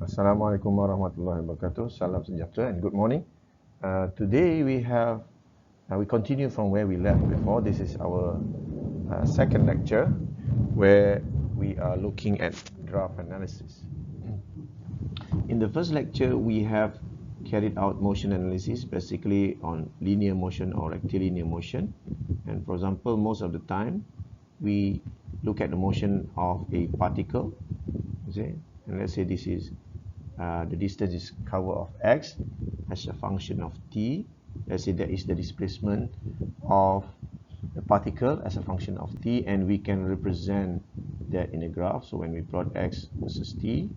Assalamualaikum warahmatullahi wabarakatuh. Salam sejahtera and good morning. Today we continue from where we left before. This is our second lecture where we are looking at graph analysis. In the first lecture, we have carried out motion analysis basically on linear motion or rectilinear motion. And for example, most of the time, we look at the motion of a particle. And let's say this is the distance is cover of x as a function of t. Let's say that is the displacement of the particle as a function of t, and we can represent that in a graph. So when we plot x versus t,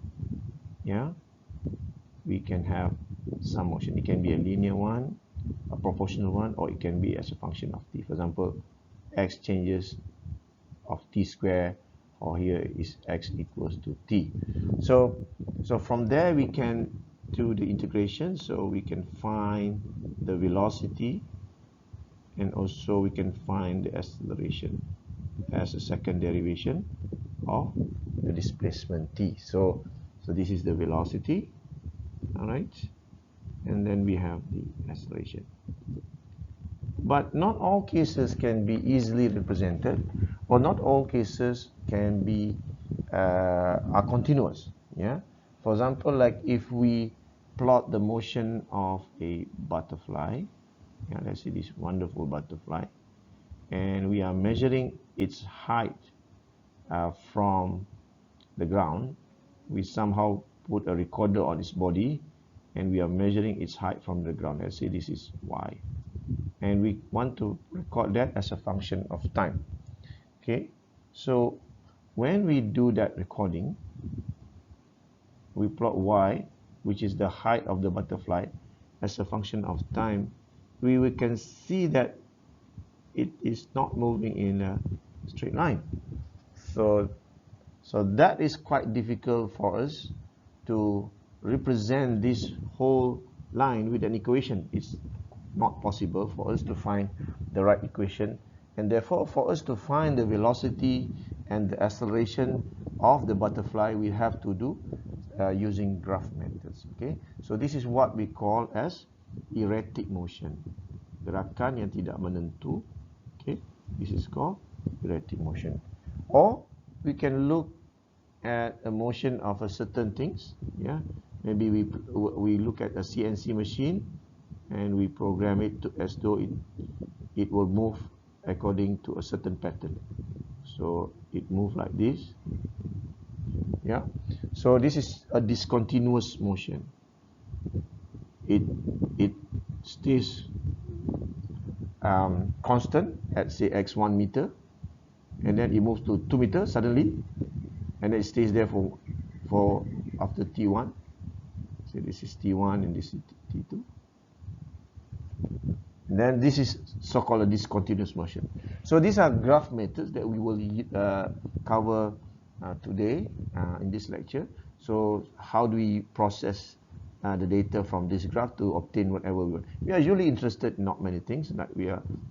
we can have some motion. It can be a linear one, a proportional one, or it can be as a function of t. For example, x changes of t square, or here is x equals to t. So from there we can do the integration, so we can find the velocity and also we can find the acceleration as a second derivation of the displacement t. So this is the velocity, all right, and then we have the acceleration. But not all cases can be easily represented, or not all cases can be are continuous. For example, like if we plot the motion of a butterfly, let's see this wonderful butterfly, and we are measuring its height from the ground. We somehow put a recorder on its body and we are measuring its height from the ground. Let's say this is y, and we want to record that as a function of time. Okay, so when we do that recording, we plot y, which is the height of the butterfly, as a function of time. We can see that it is not moving in a straight line. So that is quite difficult for us to represent this whole line with an equation. It's not possible for us to find the right equation, and therefore for us to find the velocity and the acceleration of the butterfly, we have to do using graph methods. Okay, so this is what we call as erratic motion, gerakan yang tidak menentu. Okay, this is called erratic motion. Or we can look at a motion of a certain things. Maybe we look at a CNC machine and we program it as though it will move according to a certain pattern. So it moves like this. So this is a discontinuous motion. It stays constant at say x1 meter, and then it moves to 2 meters suddenly, and then it stays there for after t1. So this is t1 and this is t2. And then this is so-called a discontinuous motion. So these are graph methods that we will cover today in this lecture. So how do we process the data from this graph to obtain whatever we want? We are usually interested in not many things.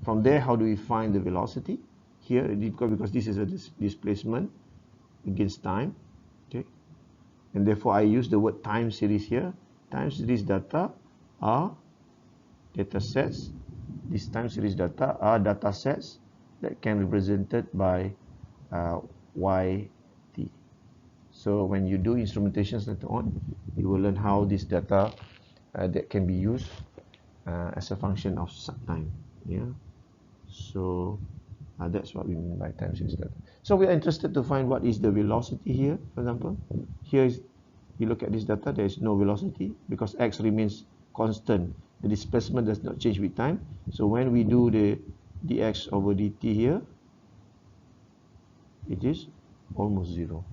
From there, how do we find the velocity? Here, because this is a displacement against time. Okay, and therefore I use the word time series here. Time series data are data sets. These time series data are data sets that can be represented by yt. So when you do instrumentations later on, you will learn how this data that can be used as a function of time. So that's what we mean by time series data. So we are interested to find what is the velocity here. For example, here is, you look at this data, there is no velocity because x remains constant. The displacement does not change with time. So when we do the dx over dt here, it is almost zero.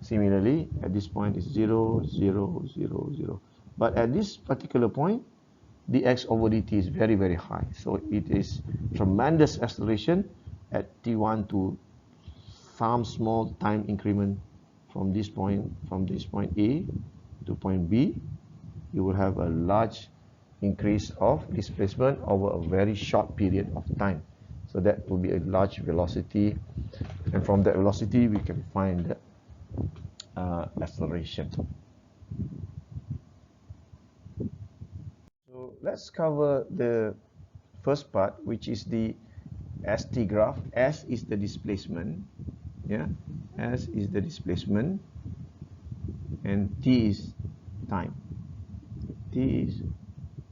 Similarly, at this point it's 0, 0, 0, 0. But at this particular point, dx over dt is very, very high. So it is tremendous acceleration at t1 to some small time increment from this point A to point B. You will have a large increase of displacement over a very short period of time. So that will be a large velocity, and from that velocity we can find the acceleration. let's cover the first part, which is the ST graph. S is the displacement, yeah, S is the displacement, and T is time. T is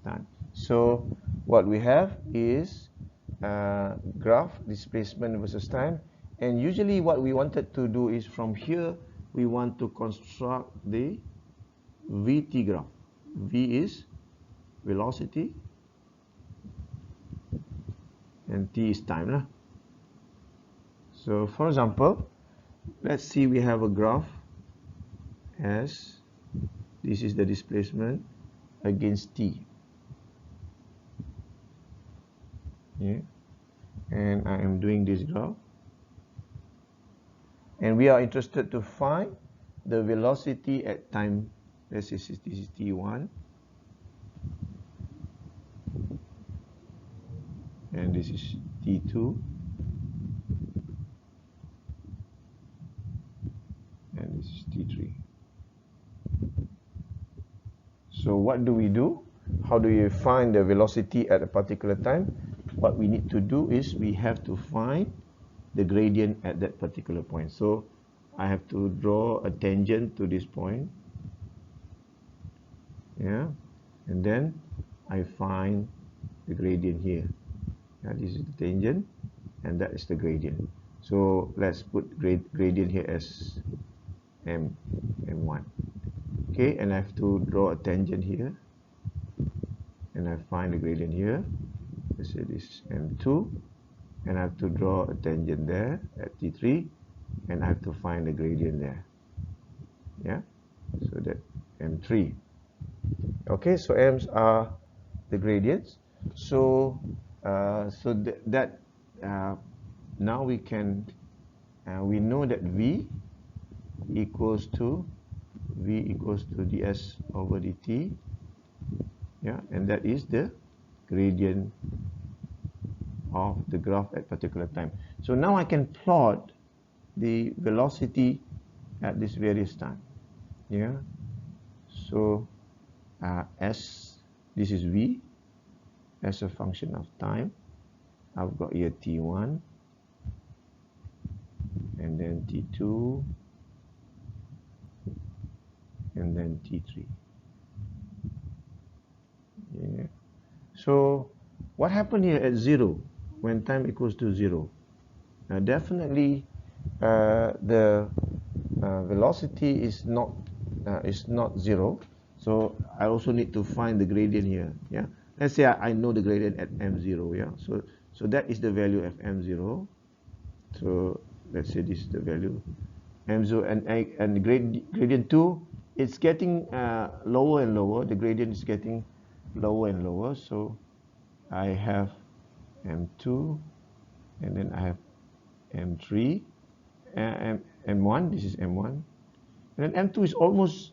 time. So what we have is graph displacement versus time, and usually what we wanted to do is from here we want to construct the VT graph. V is velocity and T is time lah. So for example, let's see, we have a graph as this is the displacement against T. Yeah. And I am doing this graph, and we are interested to find the velocity at time. Let's say this is T1 and this is T2 and this is T3. So what do we do? How do you find the velocity at a particular time? What we need to do is we have to find the gradient at that particular point. So I have to draw a tangent to this point, yeah, and then I find the gradient here. Yeah, this is the tangent and that is the gradient. So let's put gradient here as m1. Okay, and I have to draw a tangent here, and I find the gradient here. Let's say this is m2, and I have to draw a tangent there at T3, and I have to find the gradient there. Yeah, so that m3. Okay, so m's are the gradients. So now we can we know that v equals to ds over dt, yeah, and that is the gradient of the graph at particular time. So now I can plot the velocity at this various time, yeah. So s, this is v as a function of time. I've got here T1 and then T2 and then T3. Yeah. So what happened here at 0 when time equals to 0? Definitely the velocity is not 0. So I also need to find the gradient here. Yeah. Let's say I know the gradient at m0. Yeah. So that is the value of m0. So let's say this is the value m0, and gradient 2, it's getting lower and lower. The gradient is getting lower and lower. So I have m2, and then I have m3, m1. This is m1, and then m2 is almost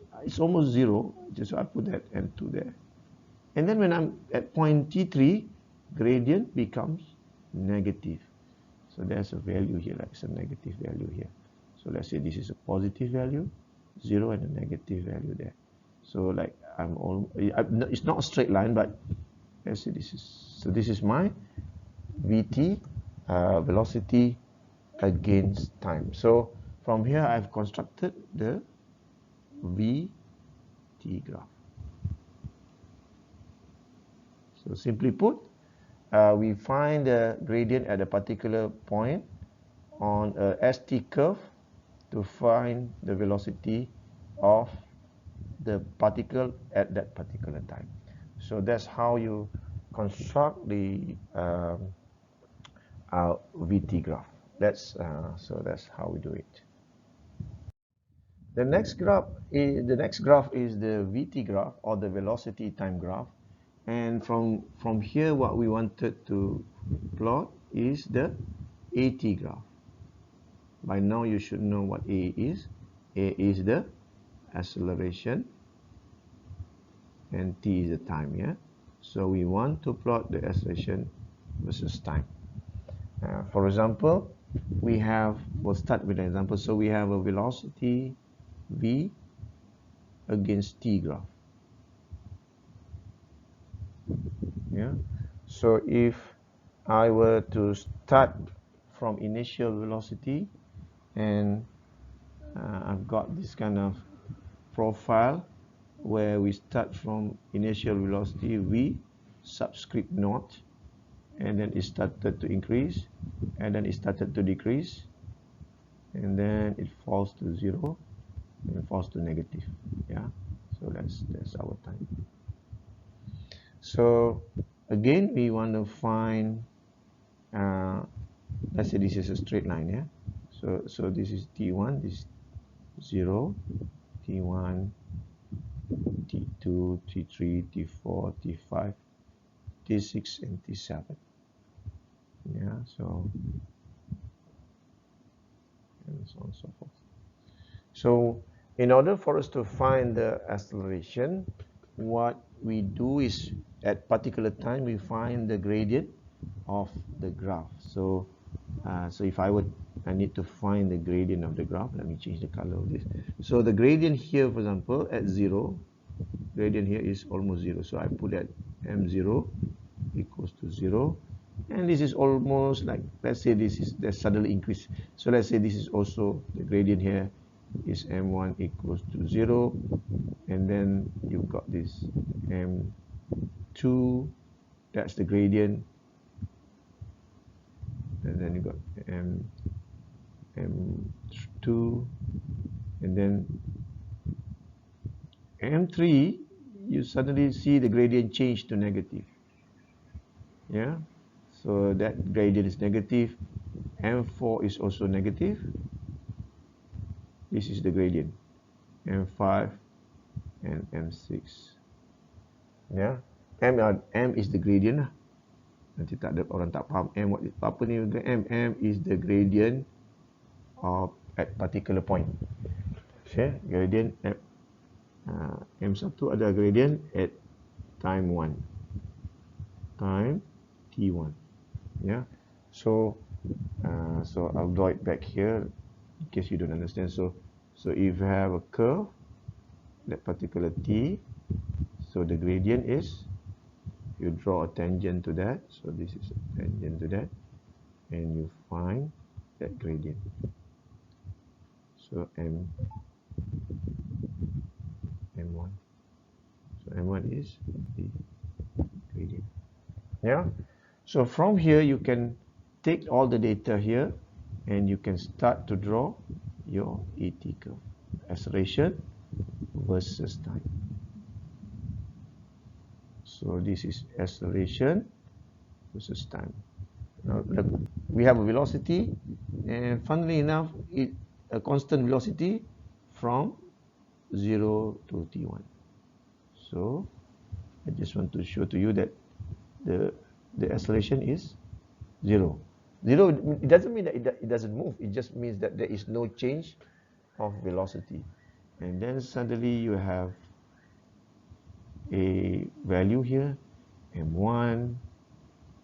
0. So I put that m2 there. And then when I'm at point T3, gradient becomes negative. So there's a value here, like it's a negative value here. So let's say this is a positive value, 0, and a negative value there. So like it's not a straight line, but let's say this is my VT, velocity against time. So from here I've constructed the VT graph. So simply put, we find the gradient at a particular point on a ST curve to find the velocity of the particle at that particular time. So that's how you construct the VT graph. So that's how we do it. The next graph is the VT graph, or the velocity time graph. And from here, what we wanted to plot is the AT graph. By now you should know what A is. A is the acceleration and T is the time, yeah. So we want to plot the acceleration versus time. For example, we'll start with an example. So we have a velocity V against T graph. So if I were to start from initial velocity, and I've got this kind of profile where we start from initial velocity v subscript naught, and then it started to increase, and then it started to decrease, and then it falls to 0 and falls to negative. Yeah, so that's our time. So again, we want to find, let's say this is a straight line. Yeah, so this is t1, this is 0, t1, t2, t3, t4, t5, t6, and t7. Yeah, so and so on and so forth. So in order for us to find the acceleration, what we do is at particular time we find the gradient of the graph. So if I need to find the gradient of the graph. Let me change the color of this. So the gradient here, for example, at 0, gradient here is almost 0. So I put that m0 equals to 0. And this is almost like, let's say this is the suddenly increase. So let's say this is also the gradient here is m1 equals to 0. And then you've got this m2, that's the gradient. And then you got m2, and then m3, you suddenly see the gradient change to negative. Yeah, so that gradient is negative. m4 is also negative. This is the gradient, m5 and m6. Yeah, m is the gradient. Nanti tak ada orang tak faham m apa ni. M is the gradient of at particular point. Okay, gradient at m1 ada gradient at time 1, time t1. Yeah, so I'll draw it back here in case you don't understand. So if you have a curve, that particular t, so the gradient is, you draw a tangent to that, so this is a tangent to that, and you find that gradient. So m1, so m1 is the gradient. Yeah, so from here you can take all the data here and you can start to draw your ET curve, acceleration versus time. So this is acceleration versus time. Now we have a velocity, and funnily enough, a constant velocity from 0 to t1. So I just want to show to you that the acceleration is 0. 0, it doesn't mean that it doesn't move. It just means that there is no change of velocity. And then suddenly you have a value here, m1.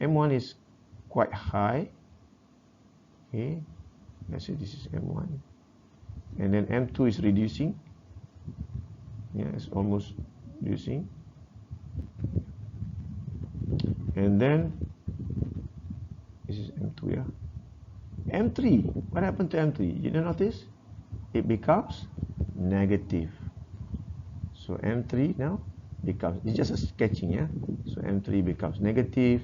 M1 is quite high. Okay, let's say this is m1, and then m2 is reducing. Yeah, it's almost reducing. And then this is m2. Yeah, m3. What happened to m3? You didn't notice? It becomes negative. So m3 now becomes, it's just a sketching. Yeah, so m3 becomes negative,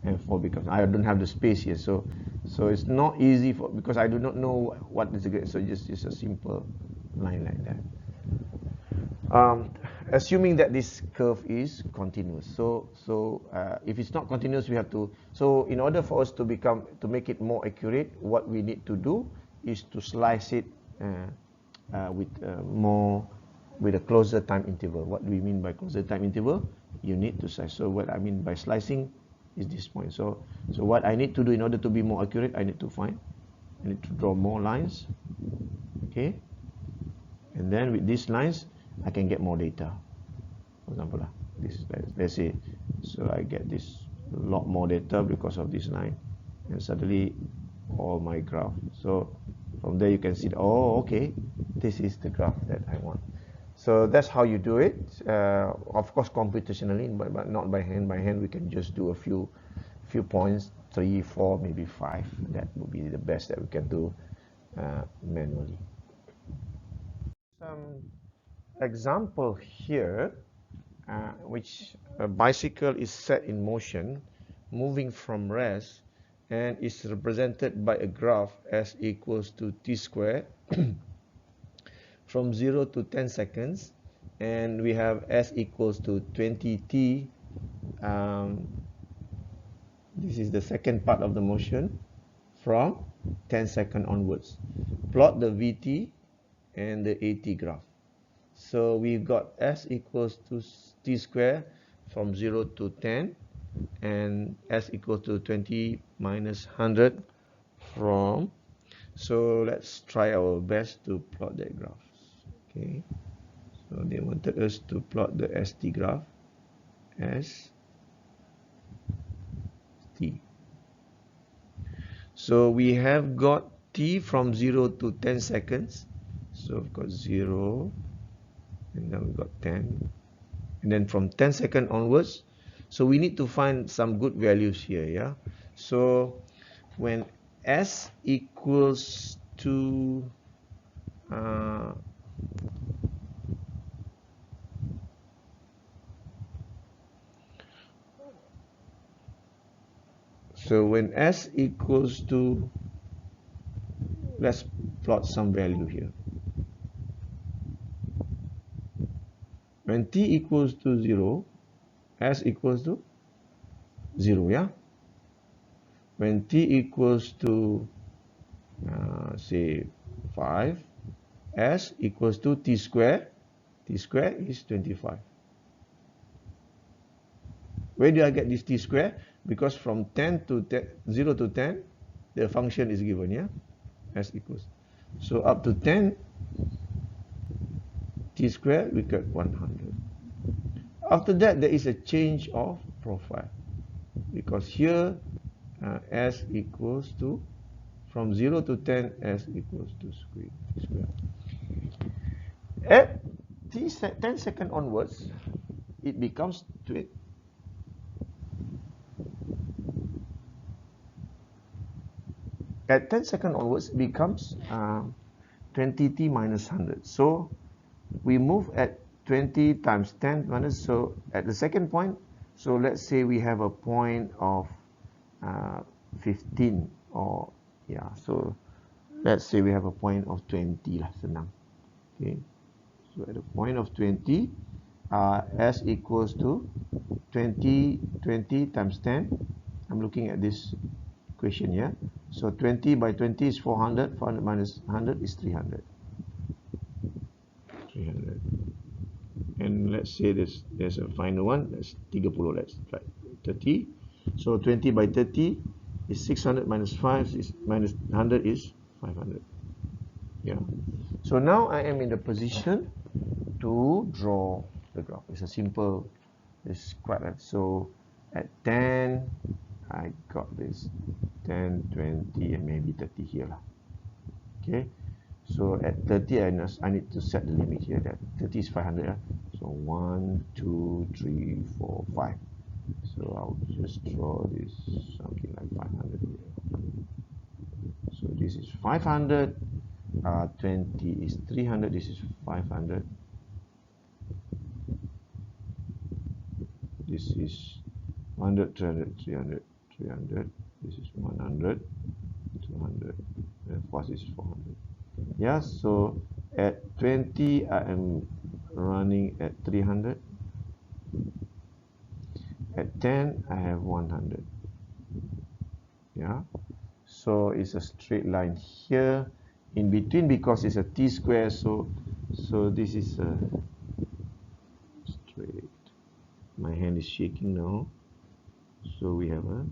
m4 becomes, I don't have the space here, so it's not easy for, because I do not know what is the grade. So just a simple line like that. Assuming that this curve is continuous. So if it's not continuous, we have to, so in order for us to make it more accurate, what we need to do is to slice it with a closer time interval. What do we mean by closer time interval? You need to slice. So what I mean by slicing is this point. So what I need to do in order to be more accurate, I need to draw more lines. Okay, and then with these lines I can get more data. For example, this is, let's say, so I get this lot more data because of this line, and suddenly all my graph. So from there you can see, oh, okay, this is the graph that I want. So that's how you do it. Of course, computationally, but not by hand. By hand, we can just do a few points, 3, 4, maybe 5. That would be the best that we can do manually. Some example here, which a bicycle is set in motion, moving from rest, and is represented by a graph s equals to t squared from 0 to 10 seconds, and we have s equals to 20t. This is the second part of the motion from 10 seconds onwards. Plot the vt and the at graph. So we've got s equals to t squared from 0 to 10, and s equals to 20 minus 100 from. So let's try our best to plot that graph. Okay, so they wanted us to plot the st graph as t. So we have got t from 0 to 10 seconds. So we've got 0, and then we've got 10, and then from 10 seconds onwards. So we need to find some good values here, yeah. So when s equals to when s equals to, let's plot some value here. When t equals to 0, s equals to 0, yeah. When t equals to say 5, s equals to t squared. T squared is 25. Where do I get this t squared? Because from 10 to 0 to 10, the function is given, yeah, s equals. So up to 10, t squared, we get 100. After that, there is a change of profile, because here s equals to, from 0 to 10, s equals to square. At 10 seconds onwards, it becomes 20. At 10 seconds onwards, it becomes 20t minus 100. So we move at 20 times 10 minus, so at the second point, so let's say we have a point of 15, or yeah, so let's say we have a point of 20 lah, senang. Okay, so at the point of 20, s equals to 20 times 10. I'm looking at this equation here. So 20 by 20 is 400. 400 minus 100 is 300. 300. And let's say there's a final one. That's 30. Let's try 30. So 20 by 30 is 600 minus 5 is minus 100 is 500. Yeah. So now I am in the position to draw the graph. It's a simple, it's quite right. So at 10, I got this 10, 20, and maybe 30 here. Okay. So at 30, I need to set the limit here. That 30 is 500. So 1, 2, 3, 4, 5. So I'll just draw this something like 500 here. So this is 500. 20 is 300. This is 500. This is 100, 300, 300, 300. This is 100, 200, and of course is 400. Yeah, so at 20, I am running at 300. At 10, I have 100. Yeah, so it's a straight line here in between, because it's a t square, so this is a straight. My hand is shaking now, so we have a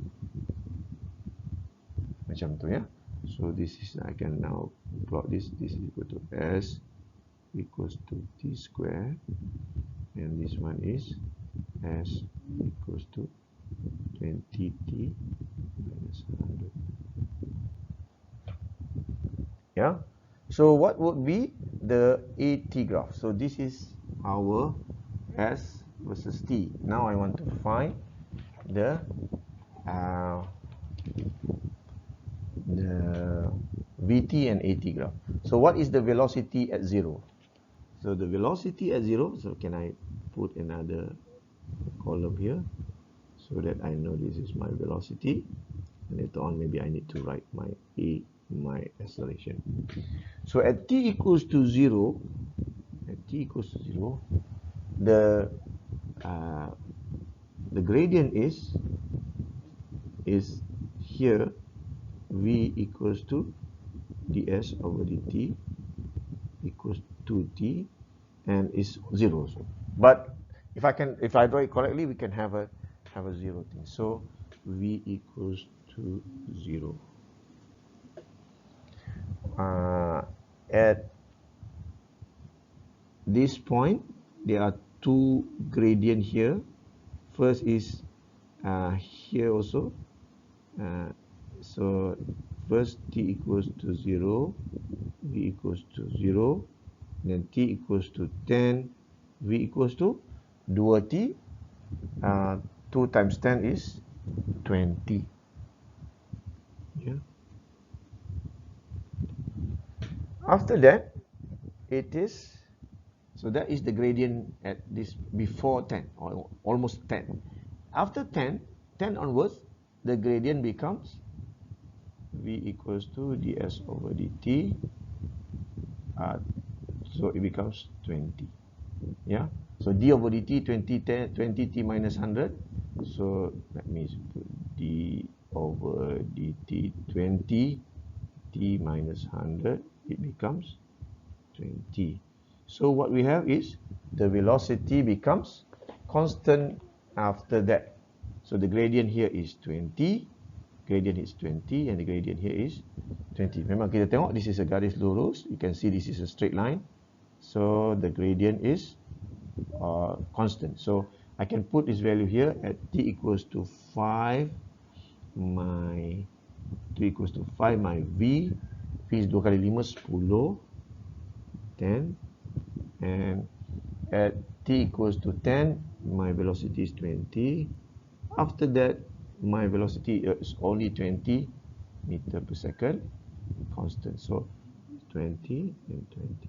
macam tu, yeah. So this is, I can now plot this. This is equal to s equals to t square, and this one is s equals to 20t minus 100. Yeah. So what would be the AT graph? So this is our S versus T. Now I want to find the VT and AT graph. So what is the velocity at 0? So the velocity at 0, so can I put another column here so that I know this is my velocity, and later on maybe I need to write my acceleration. So at t equals to 0, the gradient is here, v equals to ds over dt equals to t, and is 0. But if I draw it correctly, we can have a 0 thing. So v equals to 0. At this point, there are two gradients here. First is here also. So first t equals to 0, v equals to 0, then t equals to 10, v equals to 2t. 2 times 10 is 20. Yeah. After that, it is, so that is the gradient at this before 10, or almost 10. After 10 onwards, the gradient becomes v equals to ds over dt. So it becomes 20. Yeah. So d over dt 20t minus 100. So that means put d over dt 20 t minus 100. It becomes 20. So what we have is the velocity becomes constant after that. So the gradient here is 20, gradient is 20, and the gradient here is 20. Memang kita tengok this is a garis lurus. You can see this is a straight line. So the gradient is constant. So I can put this value here at t equals to 5. My v. V is 2 kali 5, 10. 10. And at t equals to 10, my velocity is 20. After that, my velocity is only 20 meter per second, constant. So 20 and 20.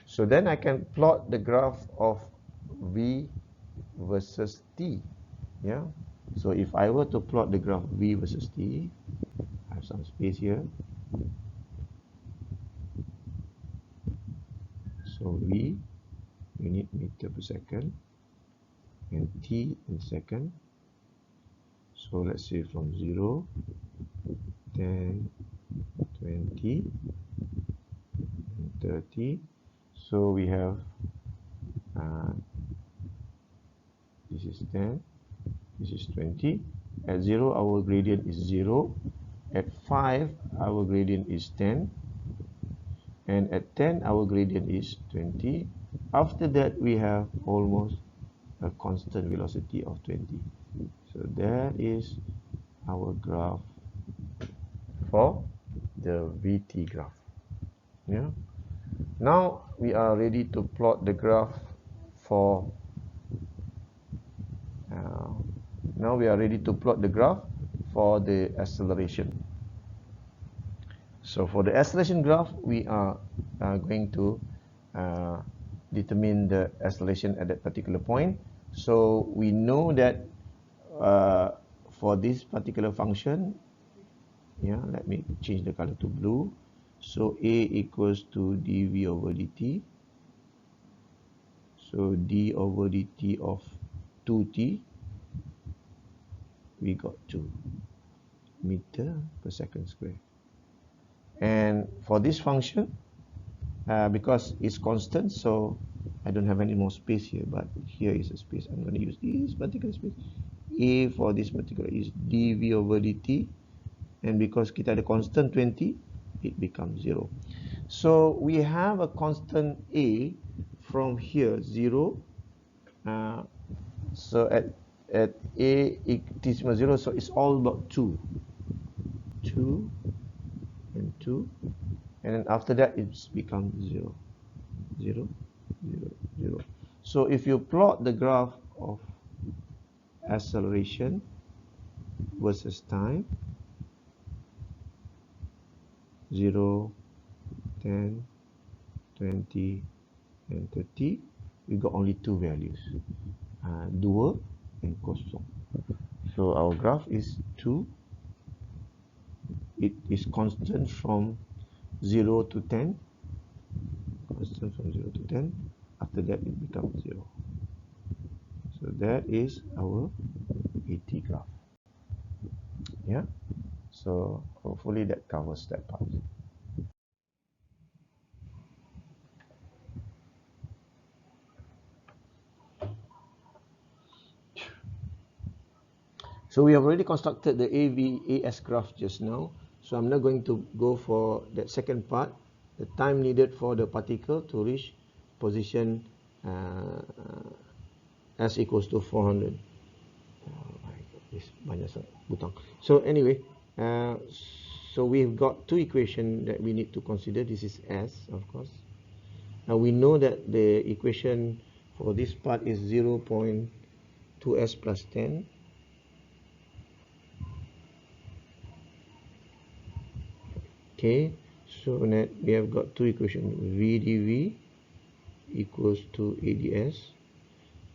So then I can plot the graph of v versus t. Yeah. So if I were to plot the graph v versus t, I have some space here. So v, unit meter per second, and t in second. So let's say from 0, 10, 20, and 30. So we have this is 10, this is 20. At 0, our gradient is 0. At 5, our gradient is 10. And at 10, our gradient is 20. After that, we have almost a constant velocity of 20. So that is our graph for the VT graph. Yeah. Now we are ready to plot the graph for the acceleration. So for the acceleration graph, we are going to determine the acceleration at that particular point. So we know that for this particular function, yeah, let me change the color to blue. So a equals to dv over dt. So d over dt of 2t, we got 2 meter per second square. And for this function, because it's constant, so I don't have any more space here, but here is a space. I'm going to use this particular space. A for this particular is dv over dt, and because kita ada constant 20, it becomes 0. So we have a constant a from here 0. So at a t equals 0, so it's all about 2 and 2, and then after that it's become 0, 0, 0, 0. So if you plot the graph of acceleration versus time, 0, 10, 20, and 30, we got only two values, 2 and kosong. So our graph is 2. It is constant from 0 to 10. Constant from 0 to 10. After that, it becomes 0. So that is our AT graph. Yeah. So hopefully that covers that part. So we have already constructed the AVAS graph just now. So I'm not going to go for that second part, the time needed for the particle to reach position s equals to 400. So anyway, so we've got two equations that we need to consider. This is S, of course. Now we know that the equation for this part is 0.2s plus 10. Okay, so that we have got two equations, v dv equals to ads,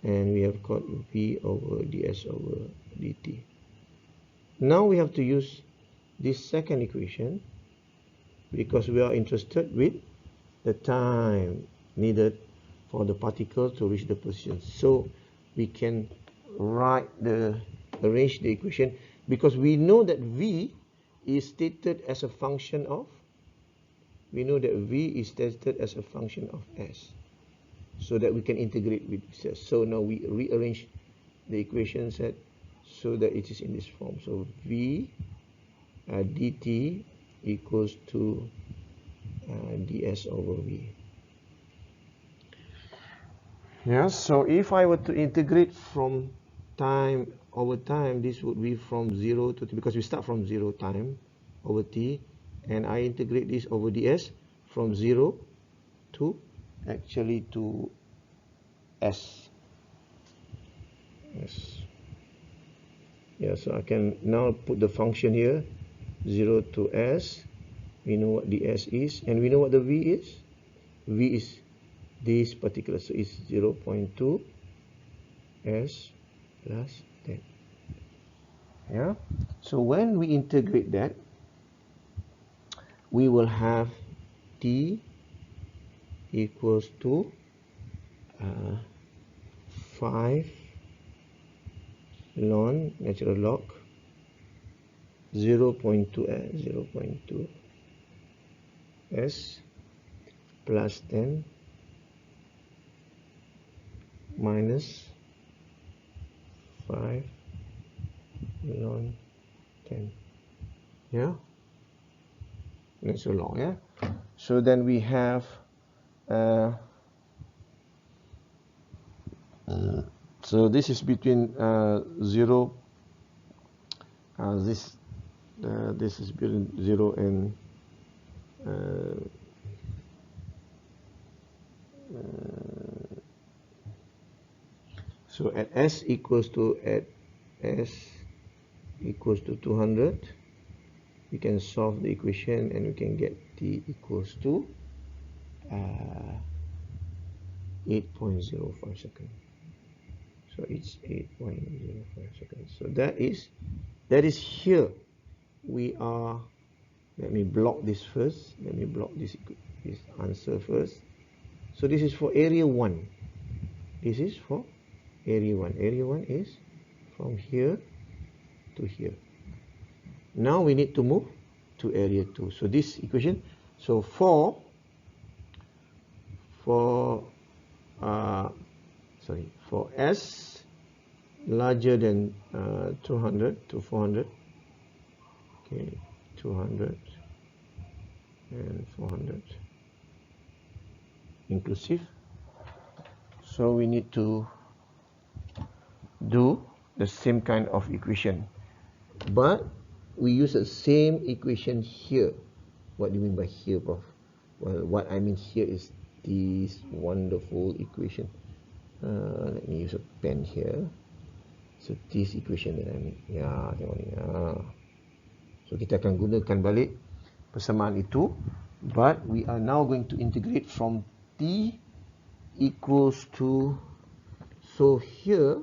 and we have got v over ds over dt. Now we have to use this second equation because we are interested with the time needed for the particle to reach the position. So we can arrange the equation because we know that v is stated as a function of, s, so that we can integrate with s. So now we rearrange the equation set so that it is in this form. So v dt equals to ds over v. Yeah, so if I were to integrate from time over time, this would be from 0 to t, because we start from 0 time over t, and I integrate this over ds from 0 to actually to s. Yes. Yeah, so I can now put the function here, 0 to s. We know what ds is, and we know what the v is. V is this particular, so it's 0.2 s plus 10. Yeah, so when we integrate that, we will have t equals to 5 ln natural log 0.2 s plus 10 minus 5 ln 10. Yeah, natural log. Yeah, so then we have so this is between 0, this is between 0 and so at s equals to 200, we can solve the equation and we can get t equals to 8.05 seconds. So it's 8.05 seconds. So that is here. We are, let me block this first. Let me block this answer first. So this is for area 1. This is for area 1. Area 1 is from here to here. Now we need to move to area 2. So this equation, so for s larger than 200 to 400, okay, 200 and 400 inclusive. So we need to do the same kind of equation, but we use the same equation here. What do you mean by here, Prof? Well, what I mean here is this wonderful equation. Let me use a pen here. So this equation that I need. Ya, tengok ni. So kita akan gunakan balik persamaan itu, but we are now going to integrate from t equals to, so here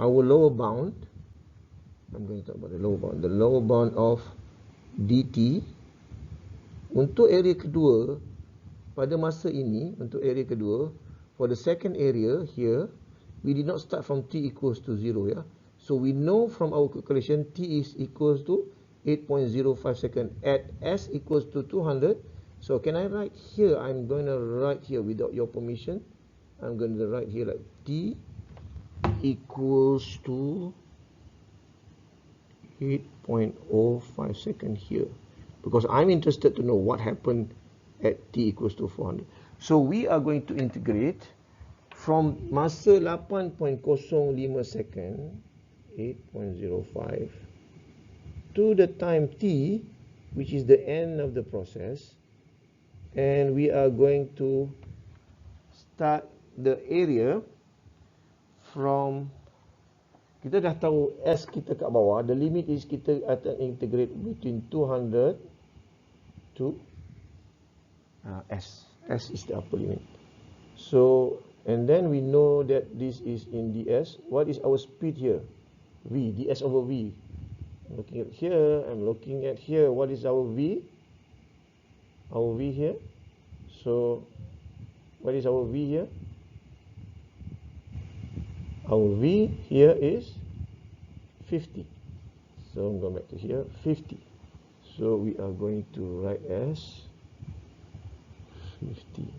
our lower bound, I'm going to talk about the lower bound of dt untuk area kedua pada masa ini, untuk area kedua, for the second area here, we did not start from t equals to 0, yeah. So we know from our calculation t is equals to 8.05 second at s equals to 200. So can I write here, I'm going to write here without your permission, I'm going to write here like t equals to 8.05 second here, because I'm interested to know what happened at t equals to 400. So we are going to integrate from masa 8.05 second, 8.05, to the time t, which is the end of the process, and we are going to start the area from, kita dah tahu S kita kat bawah, the limit is kita akan integrate between 200 to S. S is the upper limit. So, and then we know that this is in ds. What is our speed here? V, ds over V. I'm looking at here, I'm looking at here. What is our V? Our V here. So, what is our V here? Our V here is 50. So I'm going back to here, 50. So we are going to write as 50.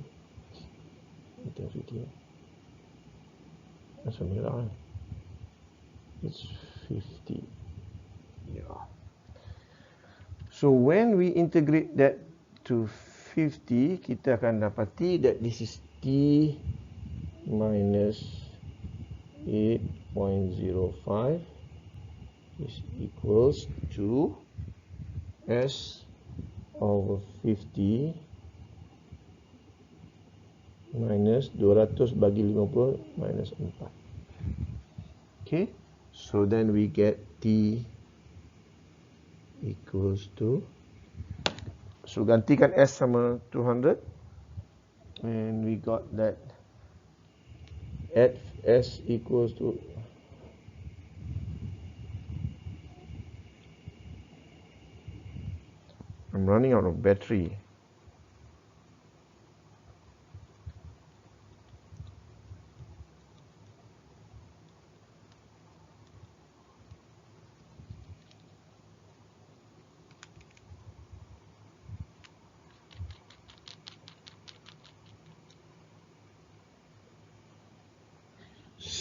50. That's something like that. It's 50. Yeah. So when we integrate that to 50, kita akan dapati that this is t minus 8.05 is equals to S over 50 minus 200 bagi 50 minus 4. Okay, so then we get T equals to, so gantikan S sama 200, and we got that at S equals to, I'm running out of battery.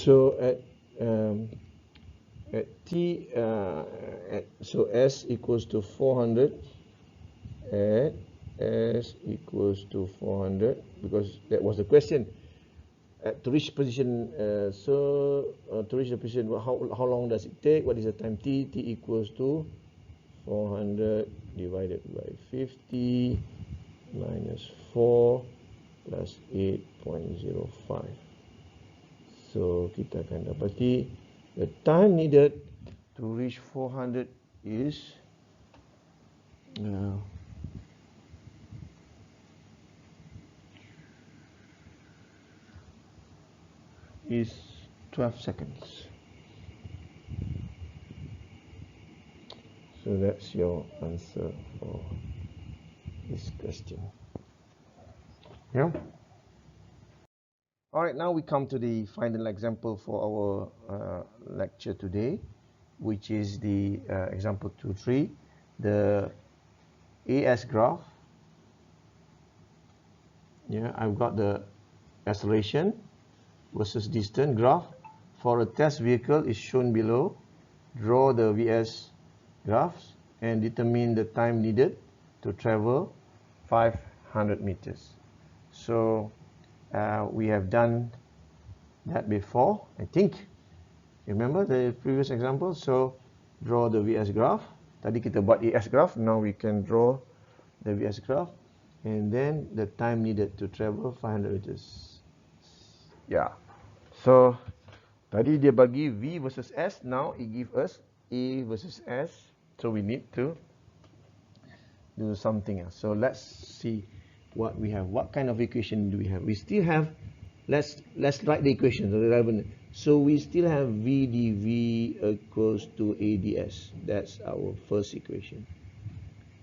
So at T, so S equals to 400, at S equals to 400, because that was the question. To reach position, to reach the position, how long does it take? What is the time T? T equals to 400 divided by 50 minus 4 plus 8.05. So kita akan dapati the time needed to reach 400 is is 12 seconds. So that's your answer for this question. Yeah. All right, now we come to the final example for our lecture today, which is the example 2.3, the AS graph. Yeah, I've got the acceleration versus distance graph for a test vehicle is shown below. Draw the VS graphs and determine the time needed to travel 500 meters. So we have done that before, I think. Remember the previous example? So draw the VS graph. Tadi kita buat AS graph, now we can draw the VS graph. and then the time needed to travel 500 meters. Yeah. So tadi dia bagi V versus S, now it give us A versus S. So we need to do something else. So let's see what we have. What kind of equation do we have? We still have, let's write the equation. So we still have V dV equals to A ds. That's our first equation.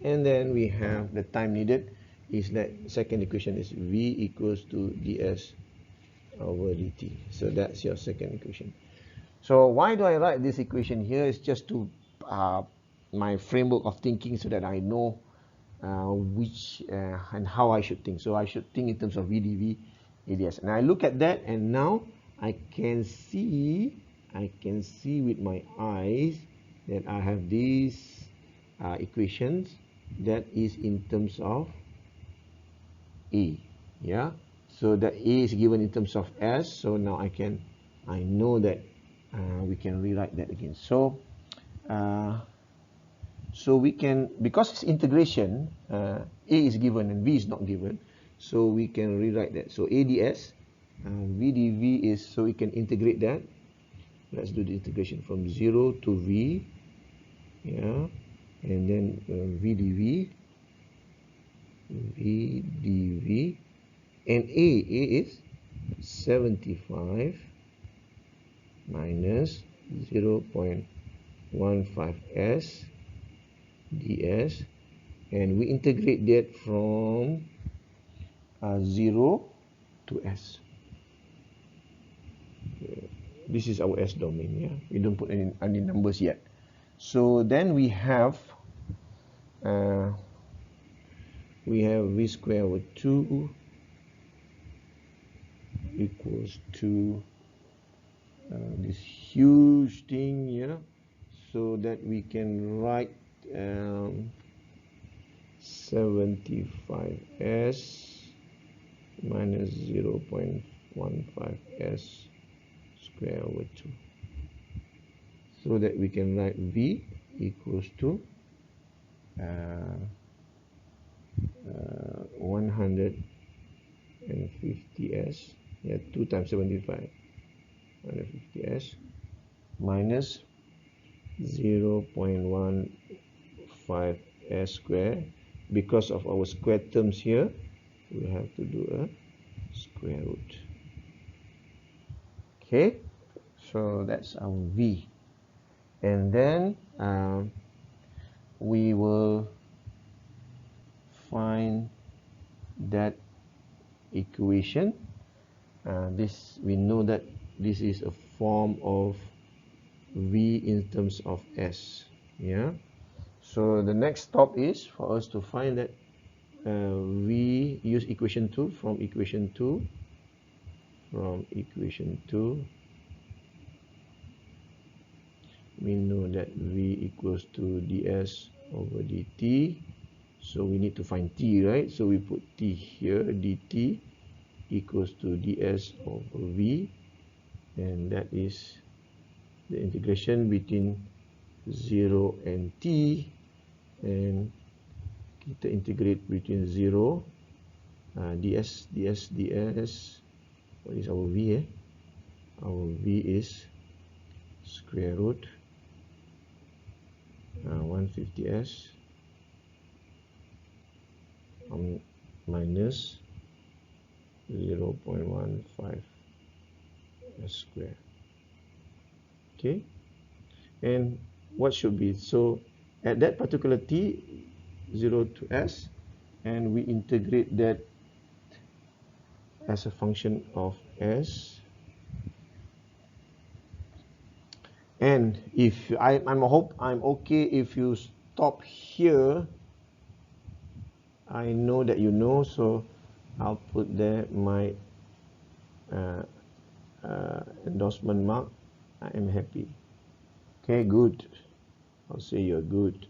And then we have the time needed is that second equation is V equals to ds over dt. So that's your second equation. So why do I write this equation here? It's just to my framework of thinking so that I know which and how I should think. So I should think in terms of V dV ADS. And I look at that, and now I can see with my eyes that I have these equations that is in terms of A. Yeah. So that A is given in terms of S. So now I know that we can rewrite that again. So we can, because it's integration, A is given and V is not given, so we can rewrite that. So ADS, V dV is, so we can integrate that. Let's do the integration from 0 to V, yeah, and then V dV, and A is 75 minus 0.15 S ds, and we integrate that from 0 to S. This is our S domain, yeah. We don't put any numbers yet. So then we have V squared over 2 equals to this huge thing, yeah, so that we can write 75s minus 0.15s square over 2, so that we can write V equals to 150s, yeah, 2 times 75, 150s minus 0.15s square. Because of our square terms here, we have to do a square root. Okay, so that's our V, and then we will find that equation. This, we know that this is a form of V in terms of S, yeah. So the next stop is for us to find that we use equation 2. From equation 2, we know that V equals to ds over dt. So we need to find t, right? So we put t here, dt equals to ds over V, and that is the integration between 0 and t, and kita integrate between 0, ds. What is our V? Our V is square root 150s minus 0.15 s square. Okay, and what should be, so at that particular t, 0 to s, and we integrate that as a function of s. And if I'm okay if you stop here. I know that you know, so I'll put there my endorsement mark. I am happy. Okay, good. I'll say you're good.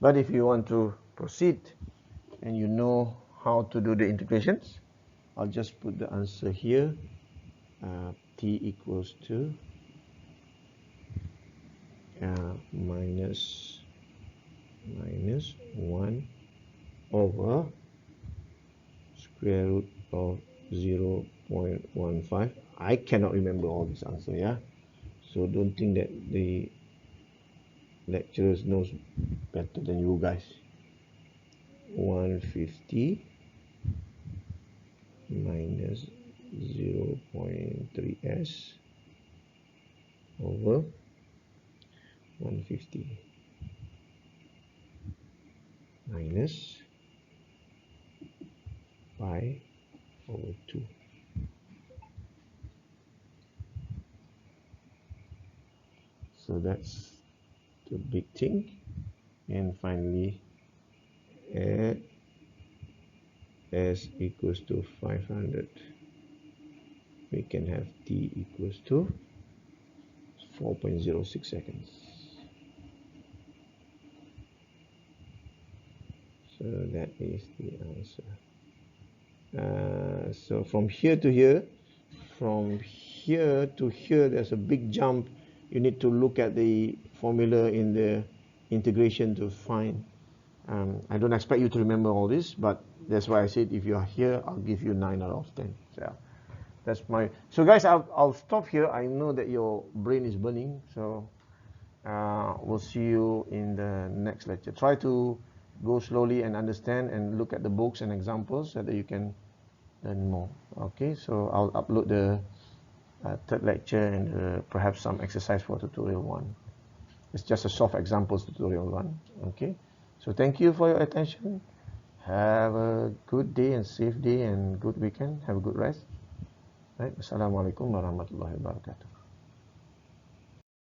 But if you want to proceed and you know how to do the integrations, I'll just put the answer here. T equals to minus 1 over square root of 0.15. I cannot remember all this answer, yeah. So don't think that the lecturers knows better than you guys. 150 minus 0.3s over 150 minus pi over 2. So that's the big thing. And finally, at s equals to 500, we can have t equals to 4.06 seconds. So that is the answer. So from here to here, there's a big jump. You need to look at the formula in the integration to find. I don't expect you to remember all this, but that's why I said if you are here, I'll give you 9 out of 10. So guys, I'll stop here. I know that your brain is burning, so we'll see you in the next lecture. Try to go slowly and understand and look at the books and examples so that you can learn more. Okay, so I'll upload the third lecture and perhaps some exercise for tutorial 1. It's just a soft examples tutorial 1. Okay, so thank you for your attention. Have a good day and safe day and good weekend. Have a good rest. Right. Assalamualaikum warahmatullahi wabarakatuh.